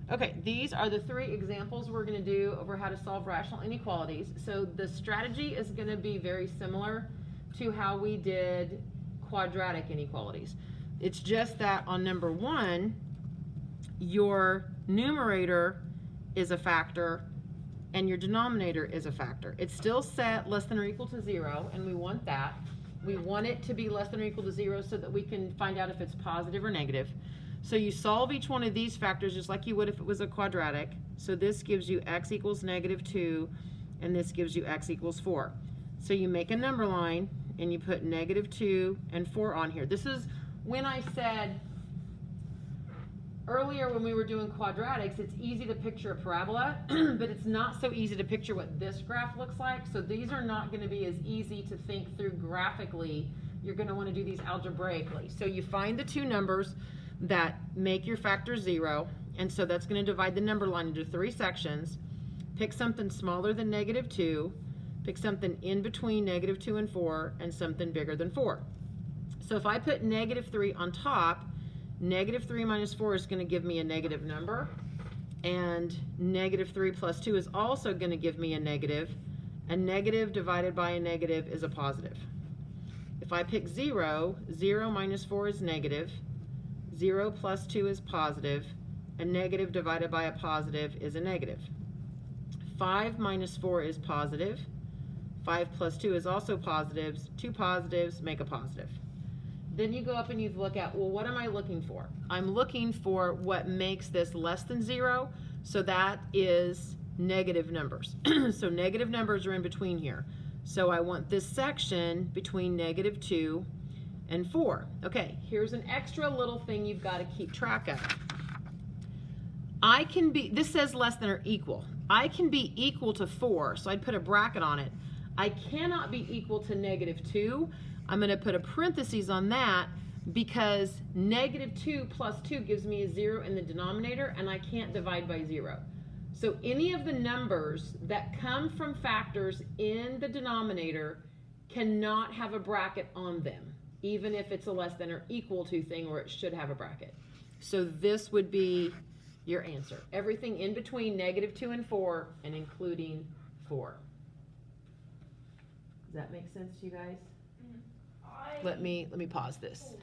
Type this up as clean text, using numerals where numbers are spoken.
Okay, these are the 3 examples we're going to do over how to solve rational inequalities. So the strategy is going to be very similar to how we did quadratic inequalities. It's just that on number 1, your numerator is a factor and your denominator is a factor. It's still set less than or equal to 0, and we want that. We want it to be less than or equal to 0 so that we can find out if it's positive or negative. So you solve each one of these factors just like you would if it was a quadratic. So this gives you x equals -2, and this gives you x equals 4. So you make a number line, and you put -2 and 4 on here. This is when I said earlier when we were doing quadratics, it's easy to picture a parabola, but it's not so easy to picture what this graph looks like. So these are not going to be as easy to think through graphically. You're going to want to do these algebraically. So you find the 2 numbers that make your factor 0, and so that's going to divide the number line into 3 sections. Pick something smaller than -2, pick something in between -2 and 4, and something bigger than 4. So if I put -3 on top, -3 minus 4 is going to give me a negative number, and -3 plus 2 is also going to give me a negative, and negative divided by a negative is a positive. If I pick 0, 0 minus 4 is negative, 0 plus 2 is positive, and negative divided by a positive is a negative. 5 minus 4 is positive, 5 plus 2 is also positives, 2 positives make a positive. Then you go up and you look at, well, what am I looking for? I'm looking for what makes this less than 0, so that is negative numbers. So negative numbers are in between here. So I want this section between -2 and 4. Okay, here's an extra little thing you've got to keep track of. This says less than or equal. I can be equal to 4, so I'd put a bracket on it. I cannot be equal to -2. I'm going to put a parenthesis on that because -2 plus 2 gives me a 0 in the denominator, and I can't divide by 0. So any of the numbers that come from factors in the denominator cannot have a bracket on them, even if it's a less than or equal to thing where it should have a bracket. So this would be your answer. Everything in between -2 and 4, and including 4. Does that make sense to you guys? Let me pause this.